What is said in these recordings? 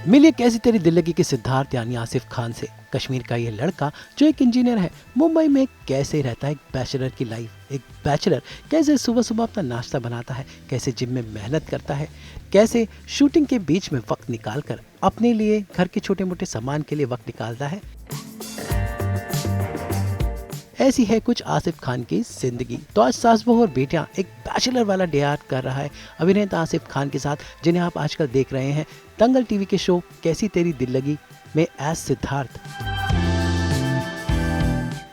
मिलिए कैसी तेरी दिल लगी के सिद्धार्थ यानी आसिफ खान से। कश्मीर का ये लड़का जो एक इंजीनियर है, मुंबई में कैसे रहता है एक बैचलर की लाइफ। एक बैचलर कैसे सुबह सुबह अपना नाश्ता बनाता है, कैसे जिम में मेहनत करता है, कैसे शूटिंग के बीच में वक्त निकाल कर अपने लिए घर के छोटे मोटे सामान के लिए वक्त निकालता है। ऐसी है कुछ आसिफ खान की जिंदगी। तो आज सास बहू और बेटियां एक बैचलर वाला डे आउट कर रहा है अभिनेता आसिफ खान के साथ, जिन्हें आप आजकल देख रहे हैं दंगल टीवी के शो कैसी तेरी दिल लगी में एज सिद्धार्थ।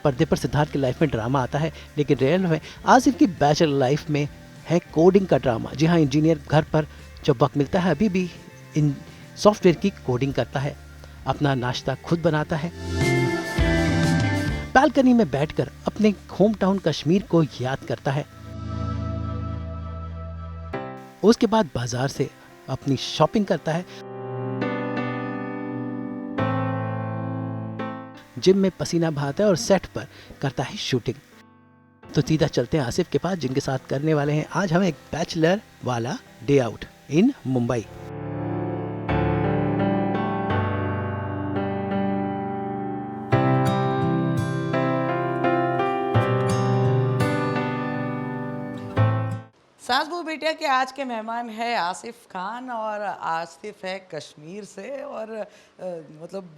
पर्दे पर सिद्धार्थ की लाइफ में ड्रामा आता है, लेकिन रियल में आसिफ की बैचलर लाइफ में है कोडिंग का ड्रामा। जी हाँ, इंजीनियर घर पर जब वक्त मिलता है अभी भी इन सॉफ्टवेयर की कोडिंग करता है, अपना नाश्ता खुद बनाता है, बालकनी में बैठकर अपने होम टाउन कश्मीर को याद करता है। उसके बाद बाजार से अपनी शॉपिंग करता है, जिम में पसीना बहाता है और सेट पर करता है शूटिंग। तो सीधा चलते हैं आसिफ के पास, जिनके साथ करने वाले हैं आज हम एक बैचलर वाला डे आउट इन मुंबई। सास बहू बेटिया के आज के मेहमान है आसिफ खान, और आसिफ है कश्मीर से। और मतलब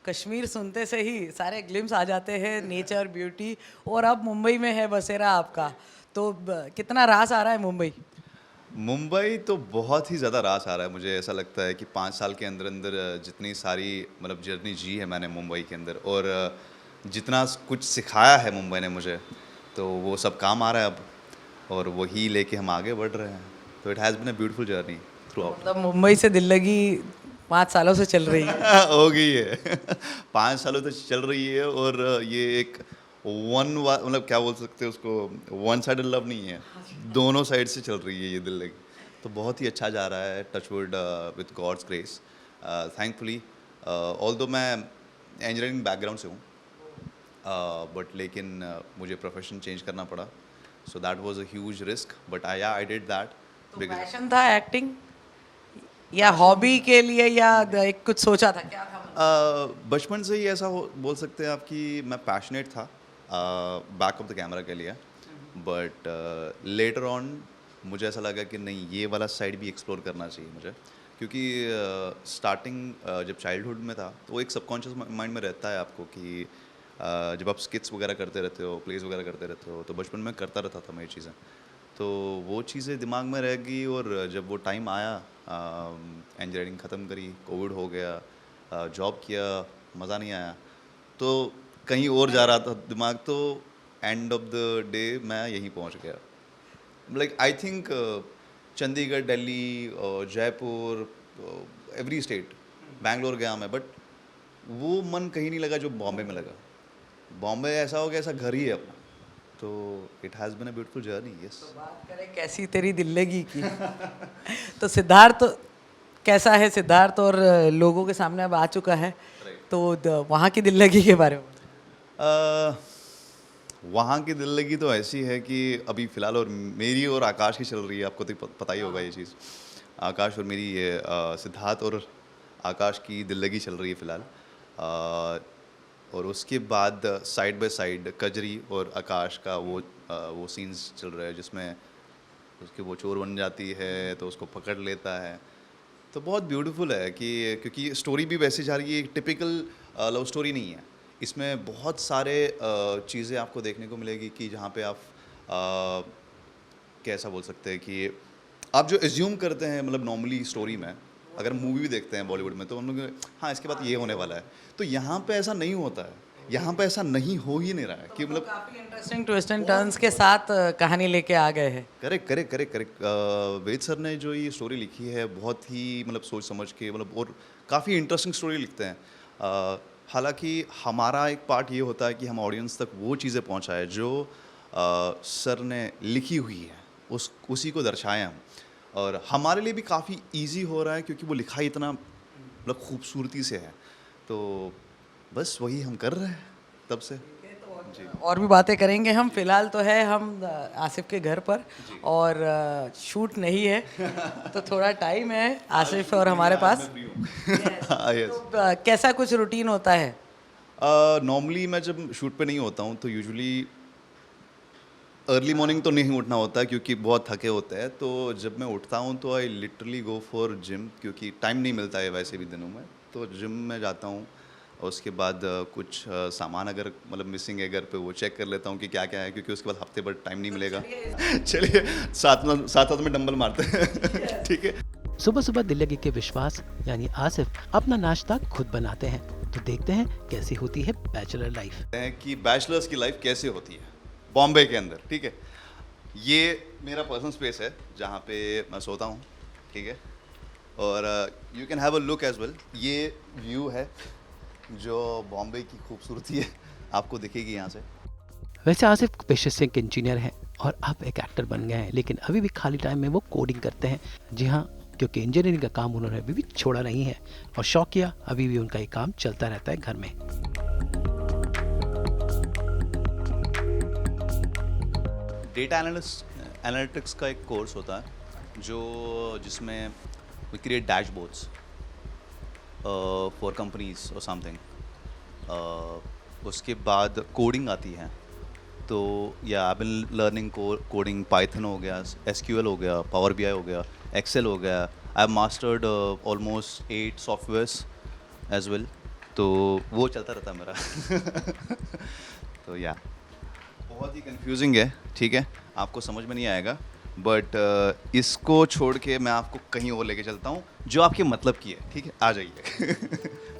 कश्मीर सुनते से ही सारे ग्लिम्स आ जाते हैं, नेचर ब्यूटी। और अब मुंबई में है बसेरा आपका, तो कितना रास आ रहा है मुंबई? मुंबई तो बहुत ही ज़्यादा रास आ रहा है। मुझे ऐसा लगता है कि 5 साल के अंदर अंदर जितनी सारी मतलब जर्नी जी है मैंने मुंबई के अंदर, और जितना कुछ सिखाया है मुंबई ने मुझे, तो वो सब काम आ रहा है अब, और वही लेके हम आगे बढ़ रहे हैं। तो it has been a beautiful journey throughout. मतलब मुंबई से दिल लगी 5 सालों से चल रही है। हो गई है 5 सालों तक चल रही है, और ये एक मतलब क्या बोल सकते हैं उसको, वन साइडेड लव नहीं है, दोनों साइड से चल रही है ये दिल लगी। तो बहुत ही अच्छा जा रहा है, touchwood, with God's grace, thankfully. Although मैं इंजीनियरिंग बैकग्राउंड से हूँ, बट लेकिन मुझे प्रोफेशन चेंज करना पड़ा, so that was a huge risk, but I did that. तो पैशन था एक्टिंग या हॉबी के लिए, या एक कुछ सोचा था, क्या था? बचपन से ही ऐसा बोल सकते हैं आप कि मैं पैशनेट था बैक ऑफ द कैमरा के लिए, बट लेटर ऑन मुझे ऐसा लगा कि नहीं, ये वाला साइड भी एक्सप्लोर करना चाहिए मुझे, क्योंकि स्टार्टिंग जब चाइल्डहुड में था तो एक सबकॉन्शियस माइंड में रहता है आपको कि जब आप स्किट्स वगैरह करते रहते हो, प्लेस वगैरह करते रहते हो, तो बचपन में करता रहता था मैं ये चीज़ें, तो वो चीज़ें दिमाग में रह गई। और जब वो टाइम आया, इंजीनियरिंग ख़त्म करी, कोविड हो गया, जॉब किया, मज़ा नहीं आया, तो कहीं और जा रहा था दिमाग, तो एंड ऑफ द डे मैं यहीं पहुंच गया। Like I think Chandigarh, Delhi, Jaipur, every state, Bangalore गया मैं, बट वो मन कहीं नहीं लगा जो बॉम्बे में लगा। बॉम्बे ऐसा हो गया, ऐसा घर ही है अपना, तो it has been a beautiful journey. Yes. तो बात करें कैसी तेरी दिल लगी की तो सिद्धार्थ कैसा है सिद्धार्थ, और लोगों के सामने अब आ चुका है, तो वहाँ की दिल लगी के बारे में? वहाँ की दिल लगी तो ऐसी है कि अभी फ़िलहाल, और मेरी और आकाश की चल रही है, आपको तो पता ही होगा ये चीज़। आकाश और मेरी ये सिद्धार्थ और आकाश की दिल लगी चल रही है फ़िलहाल, और उसके बाद साइड बाय साइड कजरी और आकाश का वो सीन्स चल रहा है, जिसमें उसकी वो चोर बन जाती है तो उसको पकड़ लेता है। तो बहुत ब्यूटीफुल है कि क्योंकि स्टोरी भी वैसे जा रही है, एक टिपिकल लव स्टोरी नहीं है। इसमें बहुत सारे चीज़ें आपको देखने को मिलेगी कि जहाँ पे आप कैसा बोल सकते हैं कि आप जो एज्यूम करते हैं, मतलब नॉर्मली स्टोरी में अगर मूवी भी देखते हैं बॉलीवुड में, तो हम लोग हाँ इसके बाद ये होने वाला है, तो यहाँ पे ऐसा नहीं होता है, यहाँ पे ऐसा नहीं हो ही नहीं रहा है कि मतलब काफी इंटरेस्टिंग ट्विस्ट एंड टर्न्स के साथ कहानी लेके आ गए हैं। Correct correct correct correct. Ved sir ने जो ये स्टोरी लिखी है बहुत ही मतलब सोच समझ के, मतलब और काफ़ी इंटरेस्टिंग स्टोरी लिखते हैं। हालांकि हमारा एक पार्ट ये होता है कि हम ऑडियंस तक वो चीज़ें पहुंचाएं जो सर ने लिखी हुई है, उसी को दर्शाएं हम, और हमारे लिए भी काफ़ी इजी हो रहा है क्योंकि वो लिखा इतना मतलब खूबसूरती से है, तो बस वही हम कर रहे हैं तब से। तो और भी बातें करेंगे हम। फिलहाल तो है हम आसिफ के घर पर और शूट नहीं है तो थोड़ा टाइम है आसिफ और हमारे पास। यस तो कैसा कुछ रूटीन होता है? नॉर्मली मैं जब शूट पे नहीं होता हूँ तो यूजुअली अर्ली मॉर्निंग तो नहीं उठना होता है क्योंकि बहुत थके होते हैं। तो जब मैं उठता हूँ तो I literally go for gym क्योंकि टाइम नहीं मिलता है वैसे भी दिनों में। तो जिम में जाता हूँ और उसके बाद कुछ सामान अगर मतलब मिसिंग है घर पे वो चेक कर लेता हूँ कि क्या क्या है, क्योंकि उसके बाद हफ्ते भर टाइम नहीं मिलेगा। चलिए साथ में डंबल मारते हैं ठीक है। सुबह सुबह दिल लगी के विश्वास यानी आसिफ अपना नाश्ता खुद बनाते हैं। तो देखते हैं कैसी होती है बैचलर लाइफ। हैं कि बैचलर्स की लाइफ कैसे होती है बॉम्बे के अंदर। ठीक है, ये मेरा पर्सनल स्पेस है जहाँ पे मैं सोता हूँ। ठीक है, और you can have a look as well. ये व्यू है जो बॉम्बे की खूबसूरती है, आपको दिखेगी यहाँ से। वैसे आसिफ पेशे से एक इंजीनियर हैं और अब एक एक्टर बन गए हैं, लेकिन अभी भी खाली टाइम में वो कोडिंग करते हैं। जी हाँ, क्योंकि इंजीनियरिंग का काम उन्होंने अभी भी छोड़ा नहीं है और शौकिया अभी भी उनका ये काम चलता रहता है घर में। डेटा एनालिटिक्स का एक कोर्स होता है जिसमें we create dashboards for companies और समथिंग। उसके बाद कोडिंग आती है। तो yeah I been learning coding, Python हो गया, एसक्यूएल हो गया, पावर बीआई हो गया, एक्सेल हो गया। I have mastered almost 8 softwares as well. तो वो चलता रहता है मेरा तो या बहुत ही कंफ्यूजिंग है। ठीक है, आपको समझ में नहीं आएगा, बट इसको छोड़ के मैं आपको कहीं और लेके चलता हूँ जो आपके मतलब की है। ठीक है, आ जाइए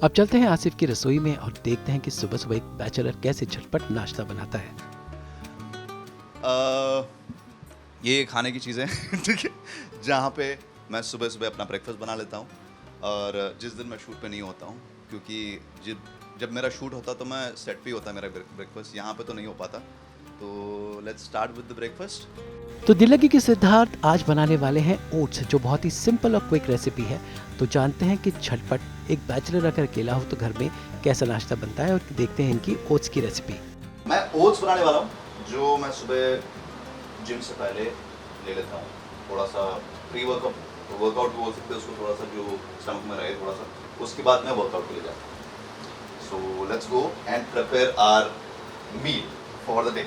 अब चलते हैं आसिफ की रसोई में और देखते हैं कि सुबह सुबह एक बैचलर कैसे झटपट नाश्ता बनाता है। ये खाने की चीज़ें ठीक है, जहाँ पे मैं सुबह सुबह अपना ब्रेकफास्ट बना लेता हूँ। और जिस दिन मैं शूट पे नहीं होता हूँ, क्योंकि जब मेरा शूट होता तो मैं सेट पे ही होता मेरा ब्रेकफास्ट, यहाँ पे तो नहीं हो पाता। तो let's start with the breakfast. तो दिल लगी के सिद्धार्थ आज बनाने वाले हैं ओट्स, जो बहुत ही सिंपल और क्विक रेसिपी है। तो जानते हैं कि झटपट एक बैचलर अगर अकेला हो तो घर में कैसा नाश्ता बनता है और देखते हैं इनकी ओट्स की रेसिपी। मैं ओट्स बनाने वाला हूँ, जो मैं सुबह जिम से पहले ले लेता हूँ। थोड़ा सा प्री वर्कआउट भी बोल सकते हैं उसको, थोड़ा सा जो स्टमक में रहे थोड़ा सा। उसके बाद मैं वर्कआउट के लिए जाता हूँ। So let's go and prepare our meal for the day.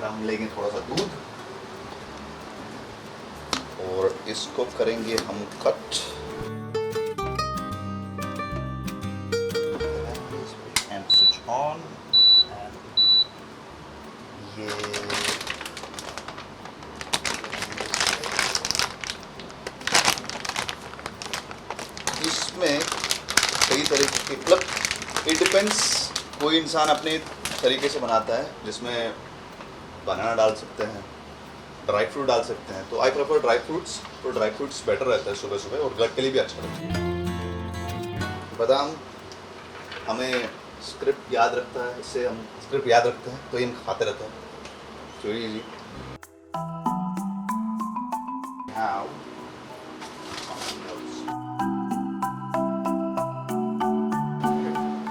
हम लेंगे थोड़ा सा दूध और इसको करेंगे हम कट एंड स्विच ऑन। ये इसमें कई तरीके के मतलब इट डिपेंड्स। कोई इंसान अपने तरीके से बनाता है, जिसमें बनाना डाल सकते हैं, ड्राई फ्रूट डाल सकते हैं। तो आई प्रेफर ड्राई फ्रूट्स। तो ड्राई फ्रूट्स बेटर रहता है सुबह सुबह और गट के लिए भी अच्छा रहता है। बादाम हमें स्क्रिप्ट याद रखता है, इससे हम स्क्रिप्ट याद रखते हैं तो ये हम खाते रहते हैं। So easy. Now,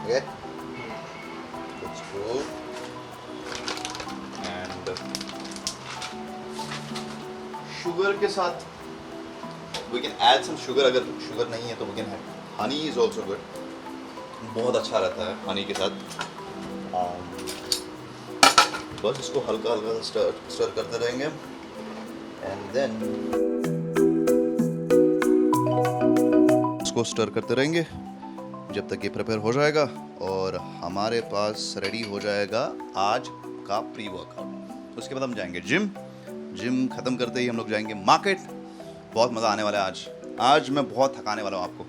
okay, let's go. And sugar के साथ we can add some sugar. अगर sugar नहीं है तो we can add honey is also good. बहुत अच्छा रहता है honey के साथ। बस इसको हल्का हल्का स्टर करते रहेंगे एंड देन इसको स्टर करते रहेंगे जब तक ये प्रिपेयर हो जाएगा और हमारे पास रेडी हो जाएगा आज का प्री वर्कआउट। उसके बाद हम जाएंगे जिम ख़त्म करते ही हम लोग जाएंगे मार्केट। बहुत मज़ा आने वाला है आज मैं बहुत थकाने वाला हूँ आपको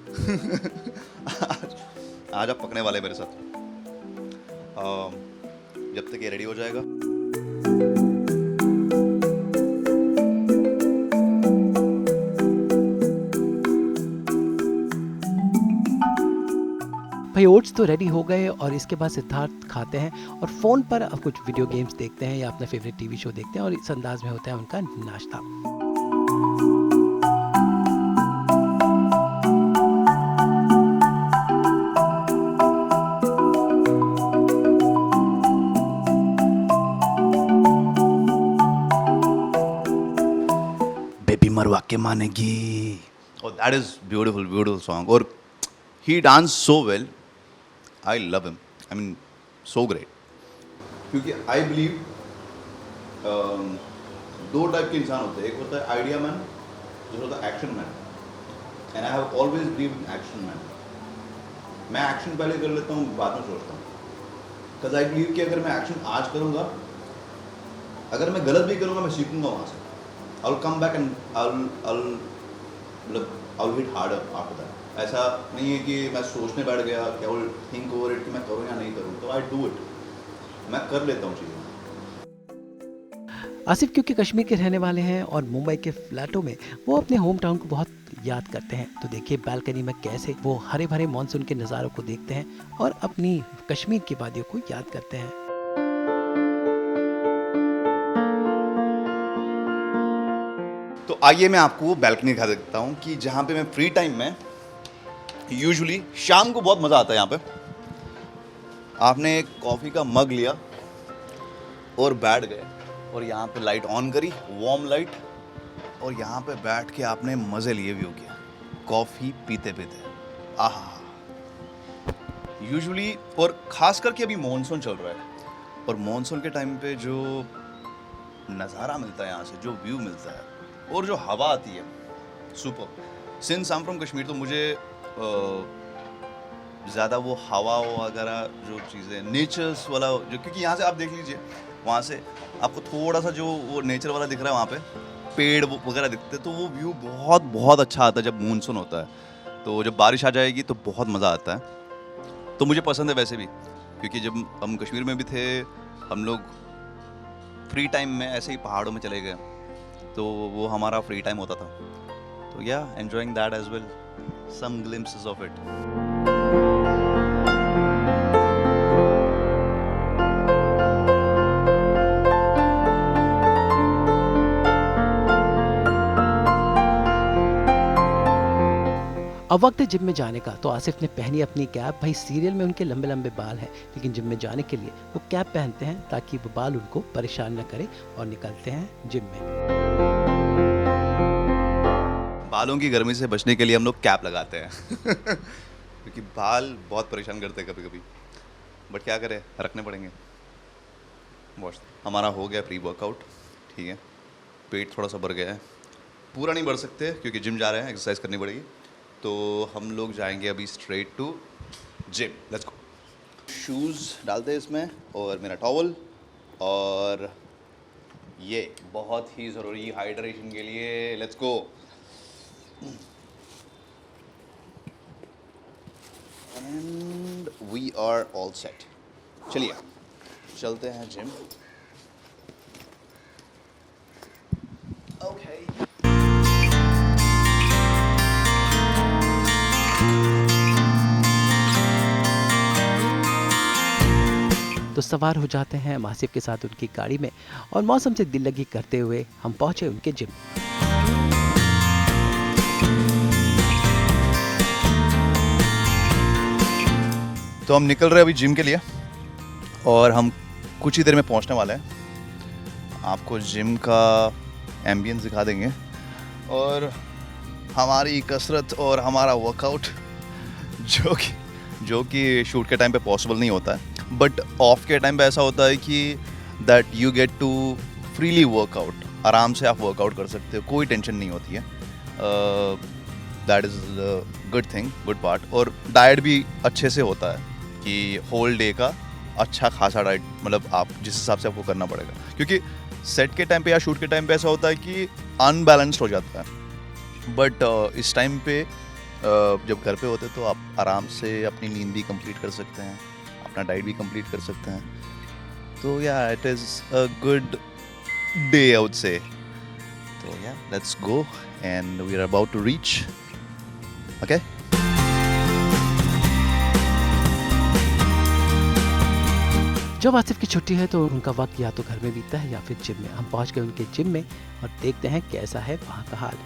आज आप पकने वाले मेरे साथ जब तक ये रेडी हो जाएगा। भाई ओट्स तो रेडी हो गए और इसके बाद सिद्धार्थ खाते हैं और फ़ोन पर अब कुछ वीडियो गेम्स देखते हैं या अपना फेवरेट टीवी शो देखते हैं और इस अंदाज में होता है उनका नाश्ता। के मानेगी, और that is beautiful beautiful song. और he dance so well, I love him, I mean so great. क्योंकि आई बिलीव दो टाइप के इंसान होते हैं. एक होता है आइडिया मैन, दूसरा होता है action man. And I have always believe in action man. मैं एक्शन पहले कर लेता हूँ, बाद में सोचता हूँ. बिकॉज आई बिलीव कि अगर मैं एक्शन आज करूँगा, अगर मैं गलत भी करूँगा, मैं सीखूंगा वहाँ से. I will come back and I will hit harder after that. ऐसा नहीं है कि मैं सोचने बैठ गया कि I will think over it कि मैं करूँ या नहीं करूँ. तो आई डू इट, मैं कर लेता हूँ चीज़ें. आसिफ क्योंकि कश्मीर के रहने वाले हैं और मुंबई के फ्लैटों में वो अपने होम टाउन को बहुत याद करते हैं, तो देखिए बालकनी में कैसे वो हरे भरे मानसून के नज़ारों को देखते हैं और अपनी कश्मीर की वादियों को याद करते हैं. तो आइए मैं आपको वो बैल्कनी दिखा देता हूँ कि जहाँ पे मैं फ्री टाइम में यूजुअली शाम को बहुत मज़ा आता है. यहाँ पे आपने एक कॉफ़ी का मग लिया और बैठ गए, और यहाँ पे लाइट ऑन करी, वार्म लाइट, और यहाँ पे बैठ के आपने मज़े लिए व्यू किया कॉफ़ी पीते पीते. आहा. यूजुअली और ख़ास करके अभी मॉनसून चल रहा है, और मॉनसून के टाइम पे जो नज़ारा मिलता है यहाँ से, जो व्यू मिलता है और जो हवा आती है, super. Since I am from Kashmir, तो मुझे ज़्यादा वो हवा वगैरह जो चीज़ें नेचर्स वाला जो, क्योंकि यहाँ से आप देख लीजिए, वहाँ से आपको थोड़ा सा जो वो नेचर वाला दिख रहा है, वहाँ पे पेड़ वगैरह दिखते हैं, तो वो व्यू बहुत बहुत अच्छा आता है जब मानसून होता है. तो जब बारिश आ जाएगी तो बहुत मज़ा आता है. तो मुझे पसंद है वैसे भी, क्योंकि जब हम कश्मीर में भी थे, हम लोग फ्री टाइम में ऐसे ही पहाड़ों में चले गए, तो वो हमारा फ्री टाइम होता था. तो yeah enjoying that as well, some glimpses of it. अब वक्त है जिम में जाने का, तो आसिफ ने पहनी अपनी कैप. भाई सीरियल में उनके लंबे लंबे बाल हैं, लेकिन जिम में जाने के लिए वो कैप पहनते हैं ताकि वो बाल उनको परेशान न करे, और निकलते हैं जिम में. बालों की गर्मी से बचने के लिए हम लोग कैप लगाते हैं क्योंकि बाल बहुत परेशान करते हैं कभी कभी, बट क्या करें, रखने पड़ेंगे. वॉश हमारा हो गया प्री वर्कआउट, ठीक है. पेट थोड़ा सा भर गया है, पूरा नहीं बढ़ सकते क्योंकि जिम जा रहे हैं, एक्सरसाइज करनी पड़ेगी. तो हम लोग जाएंगे अभी straight to gym. Let's go. Shoes डालते हैं इसमें, और मेरा टॉवल, और ये बहुत ही ज़रूरी हाइड्रेशन के लिए. Let's go. And we are all set. चलिए चलते हैं जिम. ओके. तो सवार हो जाते हैं हम आसिफ के साथ उनकी गाड़ी में, और मौसम से दिल लगी करते हुए हम पहुंचे उनके जिम. तो हम निकल रहे हैं अभी जिम के लिए, और हम कुछ ही देर में पहुंचने वाले हैं. आपको जिम का एम्बियंस दिखा देंगे, और हमारी कसरत और हमारा वर्कआउट जो कि शूट के टाइम पे पॉसिबल नहीं होता है, बट ऑफ के टाइम पे ऐसा होता है कि that you get to freely workout. आराम से आप वर्कआउट कर सकते हो, कोई टेंशन नहीं होती है. That is good thing, good part. और डाइट भी अच्छे से होता है कि होल डे का अच्छा खासा डाइट, मतलब आप जिस हिसाब से आपको करना पड़ेगा, क्योंकि सेट के टाइम पे या शूट के टाइम पे ऐसा होता है कि अनबैलेंस्ड हो जाता है. बट इस टाइम पे जब घर पे होते तो आप आराम से अपनी नींद भी कंप्लीट कर सकते हैं, अपना डाइट भी कंप्लीट कर सकते हैं. तो yeah it is a good day I would say. तो yeah let's go, and we are about to reach. Okay. जब आसिफ की छुट्टी है तो उनका वक्त या तो घर में बीतता है या फिर जिम में. हम पहुंच गए उनके जिम में और देखते हैं कैसा है वहाँ का हाल.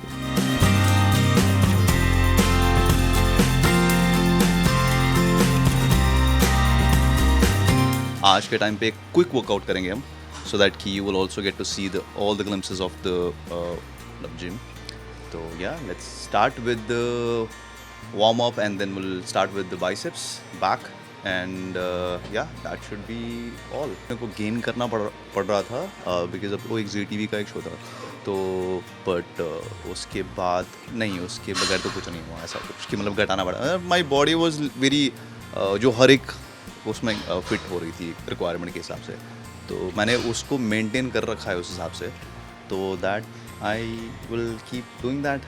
आज के टाइम पे एक क्विक वर्कआउट करेंगे हम, सो दैट कि you will also get to see all the glimpses of the gym. तो yeah let's start with warm up and then will start with the biceps back and yeah that should be all. मेरे को gain करना पड़ रहा था because अब वो एक ZTV का एक शो था, तो बट उसके बाद नहीं, उसके बगैर तो कुछ नहीं हुआ ऐसा कुछ कि मतलब घटाना पड़ा। माई बॉडी वॉज वेरी जो हर एक उसमें फिट हो रही थी रिक्वायरमेंट के हिसाब से, तो मैंने उसको मेंटेन कर रखा है उस हिसाब से, तो that I will keep doing that.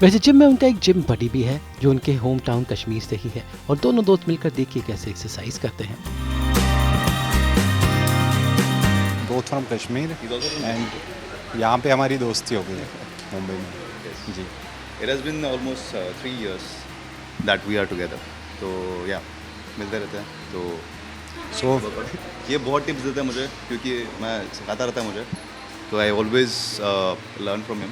वैसे जिम में उनका एक जिम बडी भी है जो उनके होम टाउन कश्मीर से ही है, और दोनों दोस्त मिलकर देखिए कैसे एक्सरसाइज करते हैं। बोथ फ्रॉम कश्मीर एंड यहाँ पे हमारी दोस्ती हो गई है मुंबई में जी। It has been almost 3 years that we are together, तो या मिलते रहते हैं, तो सो ये बहुत टिप्स देते हैं मुझे क्योंकि मैं सिखाता रहता है मुझे, तो I always learn from him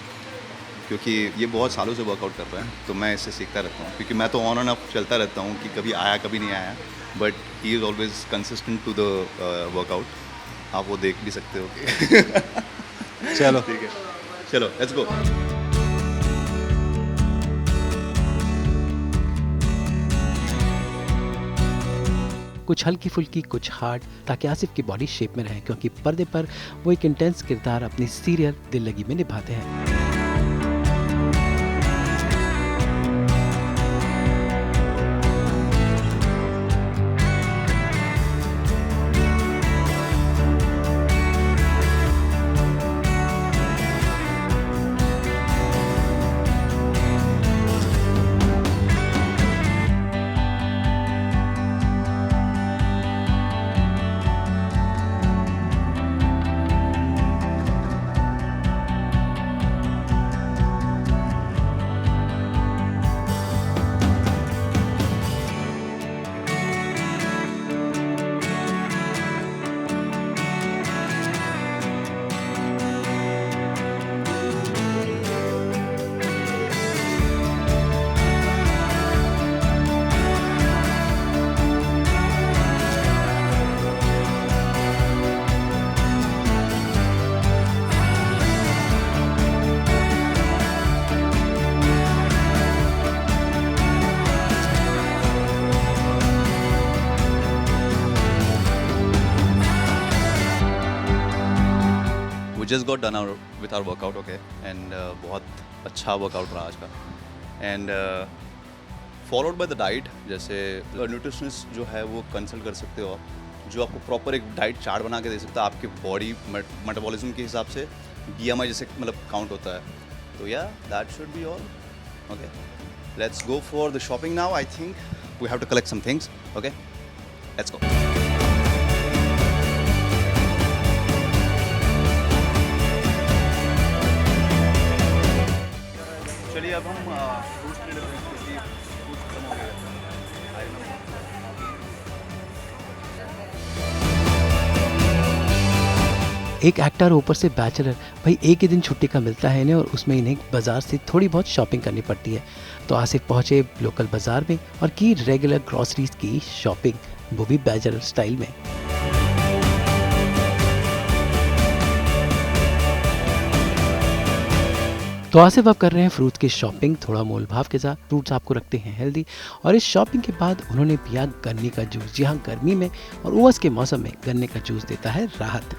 क्योंकि ये बहुत सालों से वर्कआउट कर रहे हैं, तो मैं इससे सीखता रहता हूँ क्योंकि मैं तो ऑन एंड ऑफ चलता रहता हूँ कि कभी आया कभी नहीं आया, but he is always consistent to the workout. आप वो देख भी सकते हो। चलो ठीक है, चलो लेट्स गो। कुछ हल्की फुल्की, कुछ हार्ड, ताकि आसिफ की बॉडी शेप में रहे, क्योंकि पर्दे पर वो एक इंटेंस किरदार अपनी सीरियल दिल लगी में निभाते हैं। just got done with our workout, okay, and बहुत अच्छा वर्कआउट रहा आज का, and followed by the diet. जैसे न्यूट्रिशनिस्ट जो है वो कंसल्ट कर सकते हो आप, जो आपको प्रॉपर एक डाइट चार्ट बना के दे सकता है आपके बॉडी मेटाबॉलिज्म के हिसाब से, BMI जैसे मतलब काउंट होता है, तो yeah that should be all. Okay, let's go for the shopping now. I think we have to collect some things. Okay, let's go. चलिए अब हम फ्रूट्स ले लेते हैं क्योंकि फ्रूट्स खत्म हो गए। एक एक्टर ऊपर से बैचलर, भाई एक ही दिन छुट्टी का मिलता है इन्हें, और उसमें इन्हें बाजार से थोड़ी बहुत शॉपिंग करनी पड़ती है। तो आसिफ पहुंचे लोकल बाजार में और की रेगुलर ग्रॉसरीज की शॉपिंग, वो भी बैचलर स्टाइल में। तो आसिफ अब कर रहे हैं फ्रूट्स की शॉपिंग थोड़ा मोल भाव के साथ। फ्रूट्स आपको रखते हैं हेल्दी, और इस शॉपिंग के बाद उन्होंने पिया गन्ने का जूस। जी हाँ, गर्मी में और उमस के मौसम में गन्ने का जूस देता है राहत।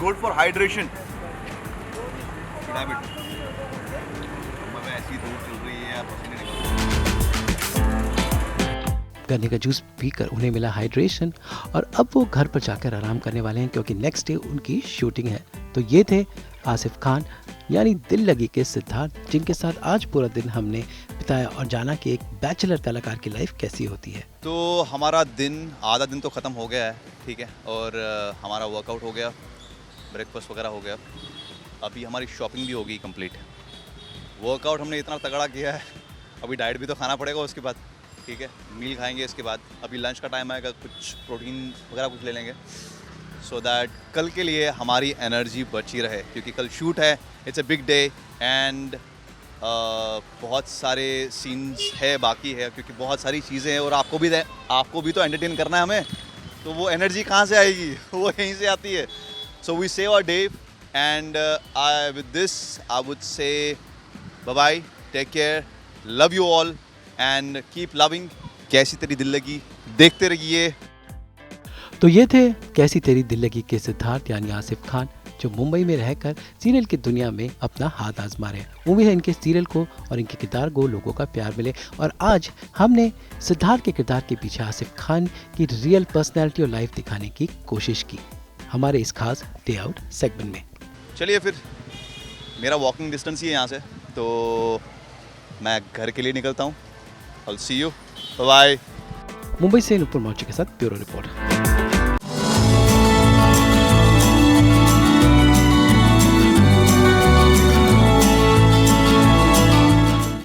Good for hydration. ऐसी धूप चल रही है, पसीने निकल रहे हैं। गन्ने का जूस पीकर उन्हें मिला हाइड्रेशन, और अब वो घर पर जाकर आराम करने वाले हैं क्योंकि नेक्स्ट डे उनकी शूटिंग है। तो ये थे आसिफ खान यानी दिल लगी के सिद्धार्थ, जिनके साथ आज पूरा दिन हमने बिताया और जाना कि एक बैचलर कलाकार की लाइफ कैसी होती है। तो हमारा दिन, आधा दिन तो ख़त्म हो गया है, ठीक है, और हमारा वर्कआउट हो गया, ब्रेकफास्ट वगैरह हो गया, अभी हमारी शॉपिंग भी हो गई कंप्लीट। वर्कआउट हमने इतना तगड़ा किया है, अभी डाइट भी तो खाना पड़ेगा उसके बाद, ठीक है, मील खाएंगे इसके बाद। अभी लंच का टाइम आएगा, कुछ प्रोटीन वगैरह कुछ ले लेंगे। सो दैट कल के लिए हमारी एनर्जी बची रहे, क्योंकि कल शूट है, it's a big day and बहुत सारे सीन्स है बाकी है, क्योंकि बहुत सारी चीज़ें हैं और आपको भी तो एंटरटेन करना है हमें, तो वो एनर्जी कहाँ से आएगी? वो यहीं से आती है. So we save our day and with this I would say bye bye, take care, love you all and keep loving. कैसी तेरी दिल लगी देखते रहिए. तो ये थे कैसी तेरी दिल लगी के सिद्धार्थ यानी आसिफ खान, जो मुंबई में रहकर सीरियल की दुनिया में अपना हाथ आजमा रहे हैं. उम्मीद है इनके सीरियल को और इनके किरदार को लोगों का प्यार मिले. और आज हमने सिद्धार्थ के किरदार के पीछे आसिफ खान की रियल पर्सनैलिटी और लाइफ दिखाने की कोशिश की हमारे इस खास डे आउट सेगमेंट में. चलिए फिर, मेरा वॉकिंग डिस्टेंस ही है यहाँ से, तो मैं घर के लिए निकलता हूँ. I'll see you. Bye bye. Mumbai से नुपुर मौर्य के साथ ब्यूरो रिपोर्ट.